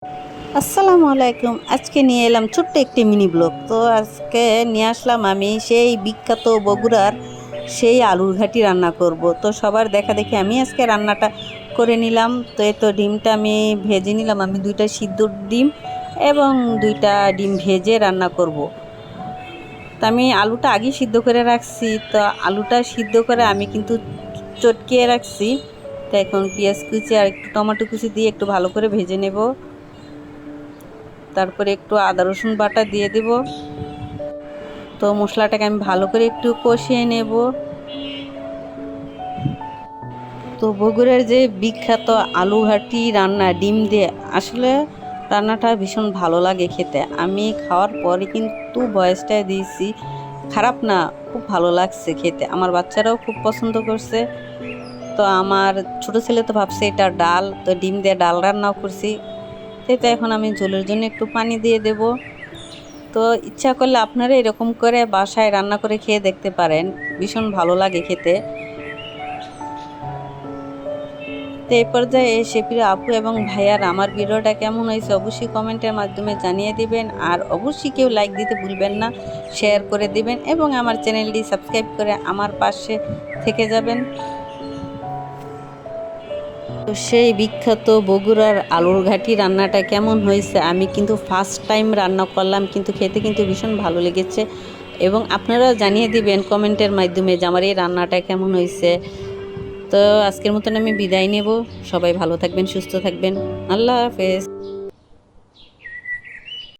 আসসালামু আলাইকুম। আজকে নিয়ে এলাম ছোট্ট একটি মিনি ব্লগ। তো আজকে নিয়ে আসলাম আমি সেই বিখ্যাত বগুড়ার সেই আলুর ঘাটি রান্না করব। তো সবার দেখা দেখি আমি আজকে রান্নাটা করে নিলাম। তো এই তো ডিমটা আমি ভেজে নিলাম, আমি 2টা সিদ্ধ ডিম এবং 2টা ডিম ভেজে রান্না করব। তো আমি আলুটা আগেই সিদ্ধ করে রাখছি। তো আলুটা সিদ্ধ করে আমি কিন্তু চটকিয়ে রাখছি। তো এখন পেঁয়াজ কুচি আর একটু টমেটো কুচি দিয়ে একটু ভালো করে ভেজে নেব। তারপরে একটু আদা রসুন বাটা দিয়ে দেব। তো মশলাটাকে আমি ভালো করে একটু কষিয়ে নেব। তো বগুড়ার যে বিখ্যাত আলু ঘাটি রান্না ডিম দিয়ে, আসলে রান্নাটা ভীষণ ভালো লাগে খেতে। আমি খাওয়ার পরে কিন্তু ভয়েসটা দিয়েছি, খারাপ না, খুব ভালো লাগছে খেতে। আমার বাচ্চারাও খুব পছন্দ করছে। তো আমার ছোট ছেলে তো ভাবছে এটা ডাল, তো ডিম দিয়ে ডাল রান্নাও করছি। তো এখন আমি ঝোলের জন্য একটু পানি দিয়ে দেব। তো ইচ্ছা করলে আপনারা এরকম করে বাসায় রান্না করে খেয়ে দেখতে পারেন, ভীষণ ভালো লাগে খেতে। তো এই পর্যায়ে এসে প্রিয় আপু এবং ভাইয়ার আমার ভিডিওটা কেমন হয়েছে অবশ্যই কমেন্টের মাধ্যমে জানিয়ে দিবেন। আর অবশ্যই কেউ লাইক দিতে ভুলবেন না, শেয়ার করে দিবেন এবং আমার চ্যানেলটি সাবস্ক্রাইব করে আমার পাশে থেকে যাবেন। তো সেই বিখ্যাত বগুড়ার আলুর ঘাটি রান্নাটা কেমন হয়েছে, আমি কিন্তু ফার্স্ট টাইম রান্না করলাম, কিন্তু খেতে কিন্তু ভীষণ ভালো লেগেছে। এবং আপনারা জানিয়ে দিবেন কমেন্টের মাধ্যমে যে আমার এই রান্নাটা কেমন হয়েছে। তো আজকের মতন আমি বিদায় নেব। সবাই ভালো থাকবেন, সুস্থ থাকবেন। আল্লাহ হাফেজ।